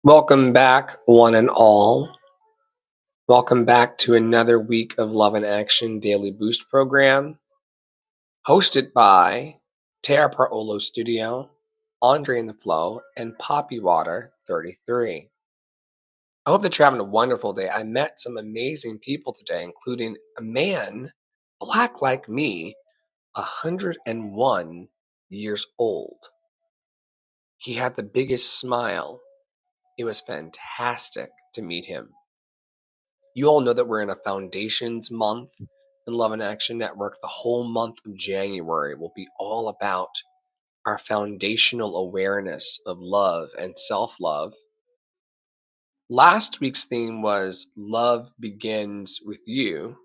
Welcome back, one and all. Welcome back to another week of Love and Action Daily Boost program, hosted by Tara Praolo Studio, Andre in the Flow, and Poppy Water 33. I hope that you're having a wonderful day. I met some amazing people today, including a man, black like me, 101 years old. He had the biggest smile. It was fantastic to meet him. You all know that we're in a foundations month in Love and Action Network. The whole month of January will be all about our foundational awareness of love and self love. Last week's theme was Love Begins with You.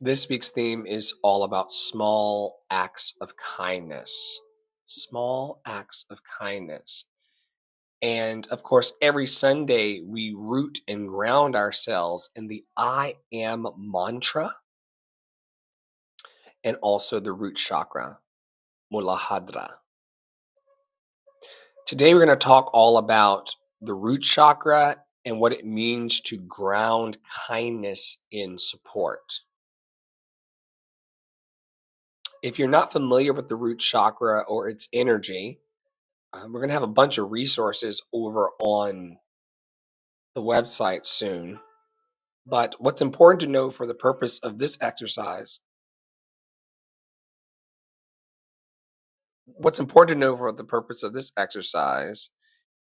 This week's theme is all about small acts of kindness. Small acts of kindness. And of course, every Sunday we root and ground ourselves in the I am mantra and also the root chakra, Muladhara. Today we're going to talk all about the root chakra and what it means to ground kindness in support. If you're not familiar with the root chakra or its energy, we're going to have a bunch of resources over on the website soon. But what's important to know for the purpose of this exercise,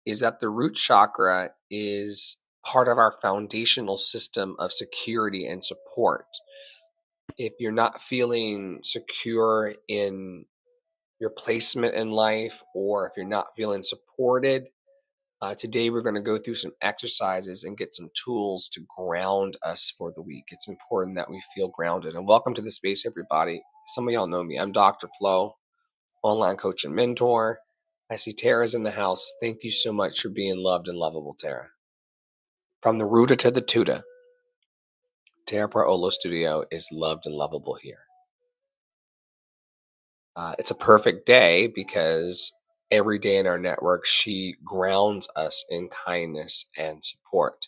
is that the root chakra is part of our foundational system of security and support. If you're not feeling secure in your placement in life, or if you're not feeling supported, today we're going to go through some exercises and get some tools to ground us for the week. It's important that we feel grounded. And welcome to the space, everybody. Some of y'all know me. I'm Dr. Flo, online coach and mentor. I see Tara's in the house. Thank you so much for being loved and lovable, Tara. From the rooter to the tutor, Tara Praolo Studio is loved and lovable here. It's a perfect day because every day in our network, she grounds us in kindness and support.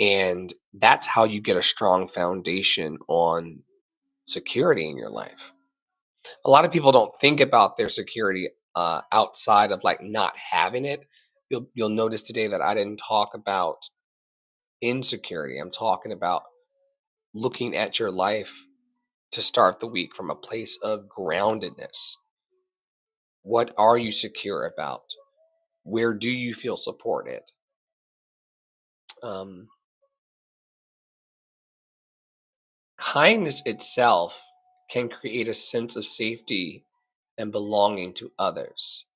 And that's how you get a strong foundation on security in your life. A lot of people don't think about their security outside of like not having it. You'll notice today that I didn't talk about insecurity. I'm talking about looking at your life to start the week from a place of groundedness. What are you secure about? Where do you feel supported? Um, Kindness itself can create a sense of safety and belonging to others.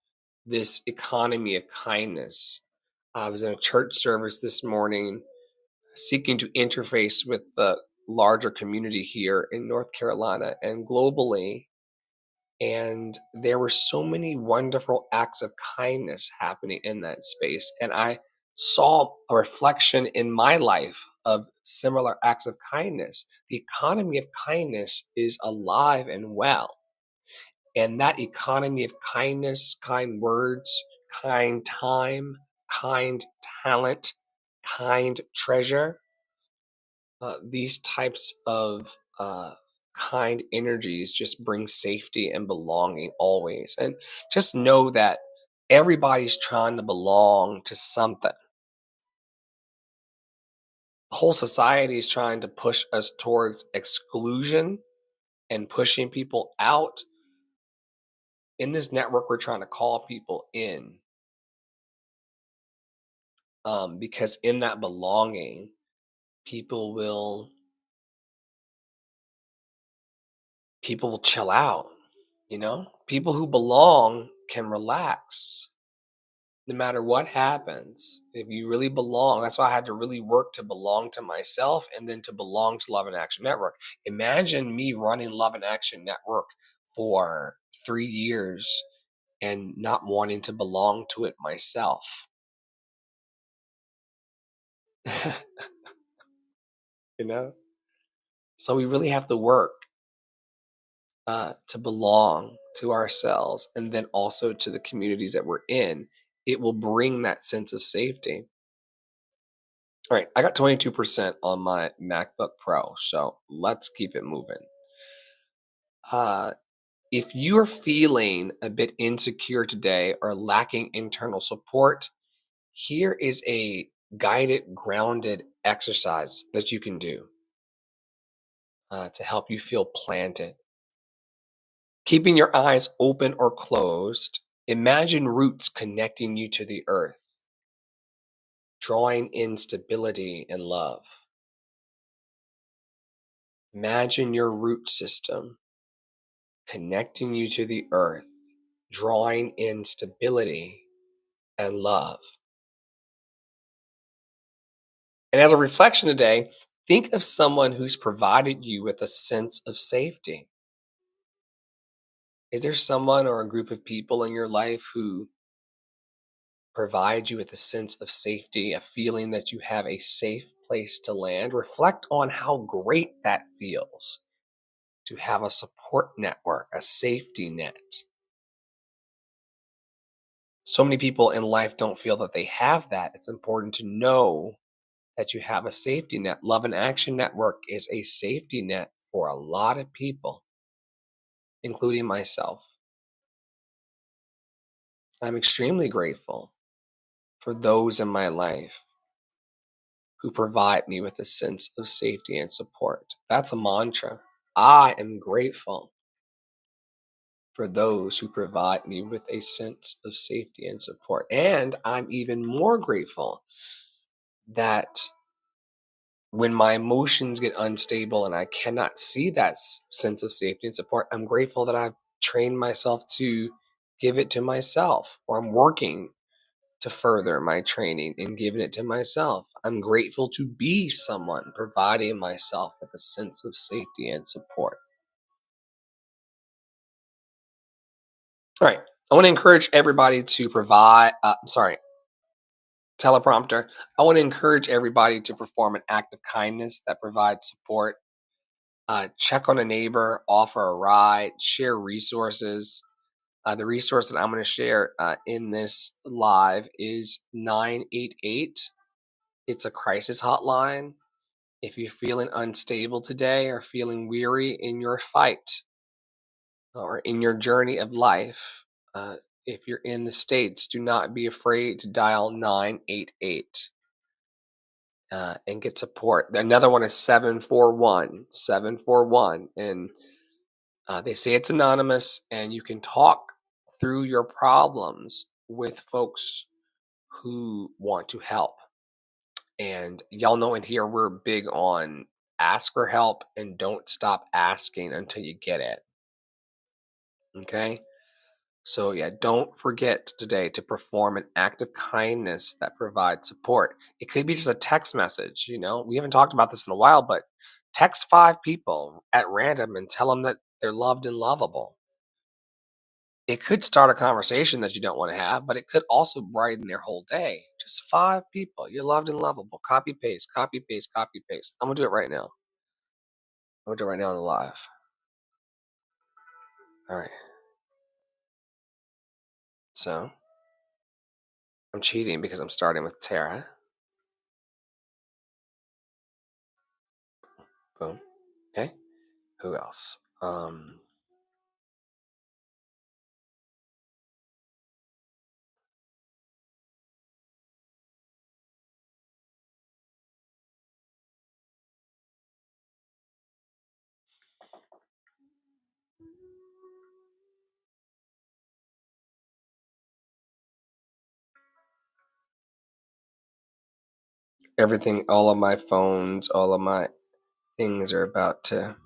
This economy of kindness. I was in a church service this morning seeking to interface with the larger community here in North Carolina and globally. And there were so many wonderful acts of kindness happening in that space. And I saw a reflection in my life of similar acts of kindness. The economy of kindness is alive and well. And that economy of kindness, kind words, kind time, kind talent, kind treasure, these types of kind energies just bring safety and belonging always. And just know that everybody's trying to belong to something. The whole society is trying to push us towards exclusion and pushing people out. In this network, we're trying to call people in, because in that belonging, people will people will chill out. People who belong can relax no matter what happens. If you really belong, that's why I had to really work to belong to myself and then to belong to Love and Action Network. Imagine me running Love and Action Network for 3 years and not wanting to belong to it myself. you know? So we really have to work to belong to ourselves and then also to the communities that we're in it will bring that sense of safety. All right, I got 22% on my MacBook Pro, so let's keep it moving. Uh, if you're feeling a bit insecure today or lacking internal support, here is a guided, grounded exercise that you can do to help you feel planted. Keeping your eyes open or closed, imagine roots connecting you to the earth, drawing in stability and love. Imagine your root system connecting you to the earth, drawing in stability and love. And as a reflection today, think of someone who's provided you with a sense of safety. Is there someone or a group of people in your life who provide you with a sense of safety, a feeling that you have a safe place to land? Reflect on how great that feels to have a support network, a safety net. So many people in life don't feel that they have that. It's important to know that you have a safety net. Love and Action Network is a safety net for a lot of people, including myself. I'm extremely grateful for those in my life who provide me with a sense of safety and support. That's a mantra. I am grateful for those who provide me with a sense of safety and support. And I'm even more grateful that when my emotions get unstable and I cannot see that sense of safety and support, I'm grateful that I've trained myself to give it to myself, or I'm working to further my training and giving it to myself. I'm grateful to be someone providing myself with a sense of safety and support. All right. I want to encourage everybody to teleprompter. I want to encourage everybody to perform an act of kindness that provides support. Check on a neighbor, offer a ride, share resources. The resource that I'm going to share in this live is 988. It's a crisis hotline. If you're feeling unstable today or feeling weary in your fight or in your journey of life, uh, if you're in the States, do not be afraid to dial 988 and get support. Another one is 741, and they say it's anonymous, and you can talk through your problems with folks who want to help. And y'all know in here, we're big on ask for help and don't stop asking until you get it. Okay. So, yeah, don't forget today to perform an act of kindness that provides support. It could be just a text message. We haven't talked about this in a while, but text 5 people at random and tell them that they're loved and lovable. It could start a conversation that you don't want to have, but it could also brighten their whole day. Just 5 people. You're loved and lovable. Copy, paste, copy, paste, copy, paste. I'm going to do it right now. I'm going to do it right now on the live. All right. So I'm cheating because I'm starting with Tara. Boom. Okay. Who else? Everything, all of my phones, all of my things are about to.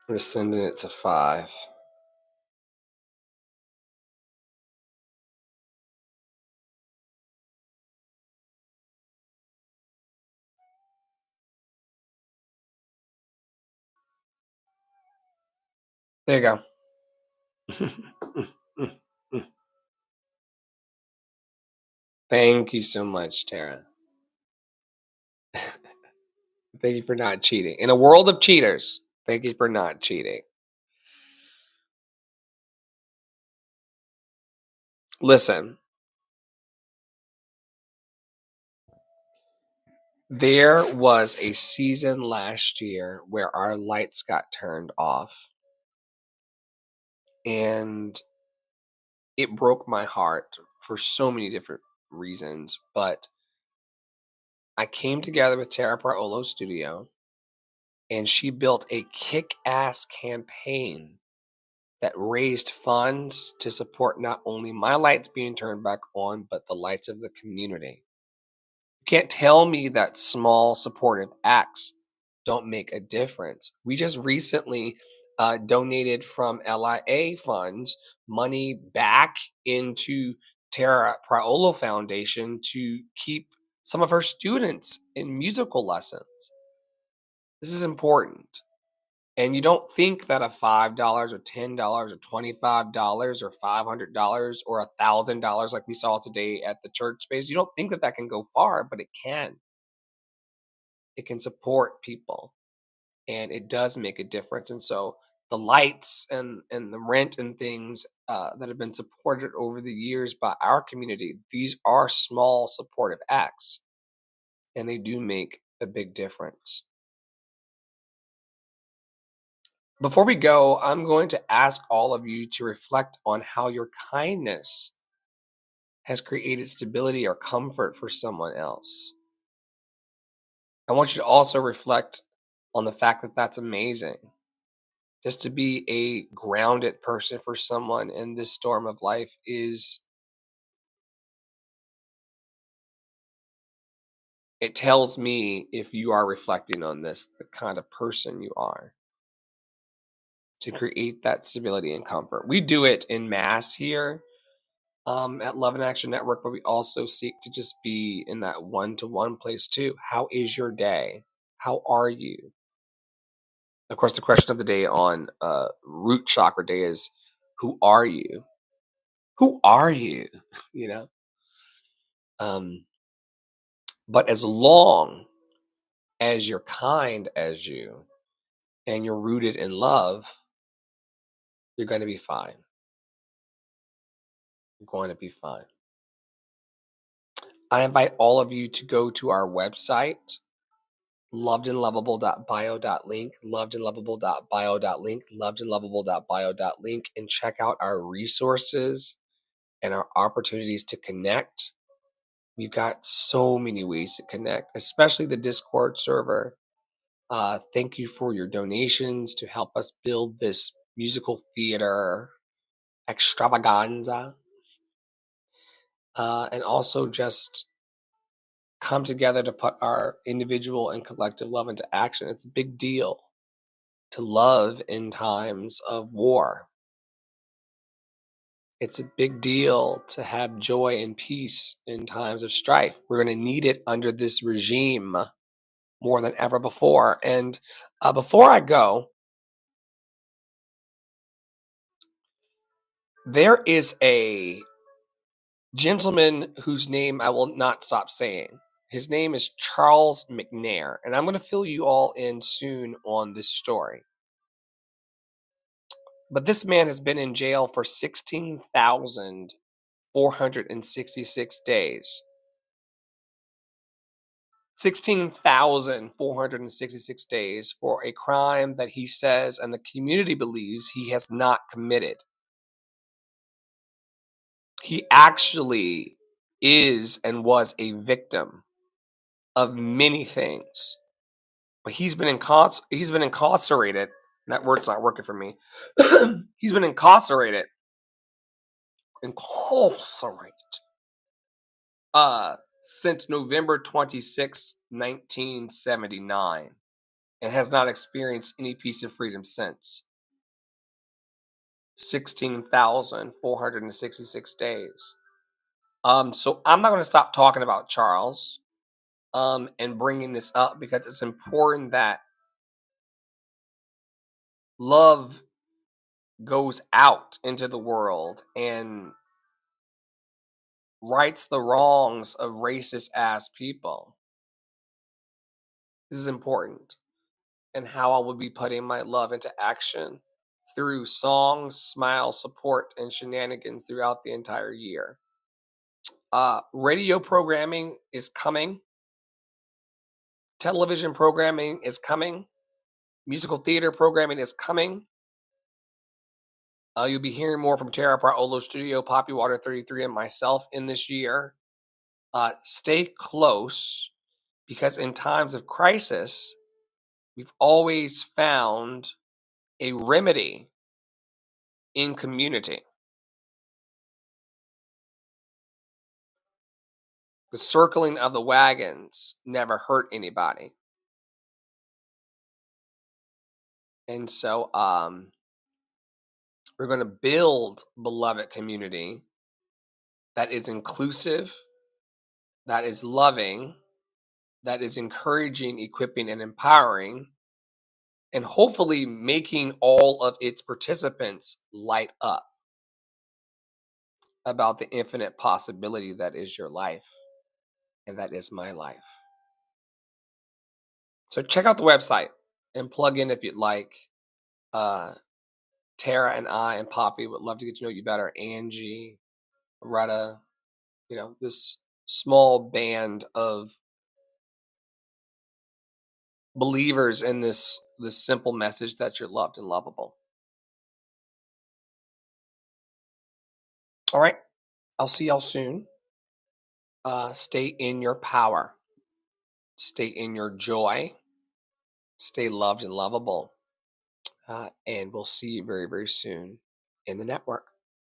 I'm just sending it to 5. There you go. Thank you so much, Tara. Thank you for not cheating. In a world of cheaters, thank you for not cheating. Listen, there was a season last year where our lights got turned off, and it broke my heart for so many different reasons. But I came together with Tara Praolo Studio, and she built a kick ass campaign that raised funds to support not only my lights being turned back on, but the lights of the community. You can't tell me that small supportive acts don't make a difference. We just recently donated from LIA funds money back into Tara Praolo Foundation to keep some of her students in musical lessons. This is important. And you don't think that a $5 or $10 or $25 or $500 or $1,000 like we saw today at the church space, you don't think that that can go far, but it can. It can support people, and it does make a difference. And so the lights and the rent and things that have been supported over the years by our community, these are small supportive acts, and they do make a big difference. Before we go, I'm going to ask all of you to reflect on how your kindness has created stability or comfort for someone else. I want you to also reflect on the fact that that's amazing. Just to be a grounded person for someone in this storm of life is, it tells me if you are reflecting on this, the kind of person you are to create that stability and comfort. We do it in mass here at Love and Action Network, but we also seek to just be in that one-to-one place too. How is your day? How are you? Of course, the question of the day on Root Chakra Day is, who are you? Who are you? You know? Um, but as long as you're kind as you and you're rooted in love, you're going to be fine. You're going to be fine. I invite all of you to go to our website, lovedandlovable.bio.link, lovedandlovable.bio.link, lovedandlovable.bio.link, and check out our resources and our opportunities to connect. We've got so many ways to connect, especially the Discord server. Thank you for your donations to help us build this musical theater extravaganza. And also just come together to put our individual and collective love into action. It's a big deal to love in times of war. It's a big deal to have joy and peace in times of strife. We're going to need it under this regime more than ever before. And before I go, there is a gentleman whose name I will not stop saying. His name is Charles McNair, and I'm going to fill you all in soon on this story. But this man has been in jail for 16,466 days. 16,466 days for a crime that he says and the community believes he has not committed. He actually is and was a victim of many things, but he's been incarcerated. That word's not working for me. He's been incarcerated, incarcerate, since November 26, 1979, and has not experienced any peace and freedom since. 16,466 days. So I'm not going to stop talking about Charles and bringing this up because it's important that love goes out into the world and rights the wrongs of racist ass people. This is important. And how I will be putting my love into action through songs, smiles, support, and shenanigans throughout the entire year. Radio programming is coming. Television programming is coming. Musical theater programming is coming. You'll be hearing more from Tara Olo Studio, Poppy Water 33, and myself in this year. Stay close, because in times of crisis, we've always found a remedy in community. The circling of the wagons never hurt anybody. And so we're going to build beloved community that is inclusive, that is loving, that is encouraging, equipping, and empowering, and hopefully making all of its participants light up about the infinite possibility that is your life, and that is my life. So check out the website and plug in if you'd like. Tara and I and Poppy would love to get to know you better. Angie, Retta, this small band of believers in this simple message that you're loved and lovable. All right. I'll see y'all soon. Stay in your power. Stay in your joy. Stay loved and lovable. And we'll see you very, very soon in the network.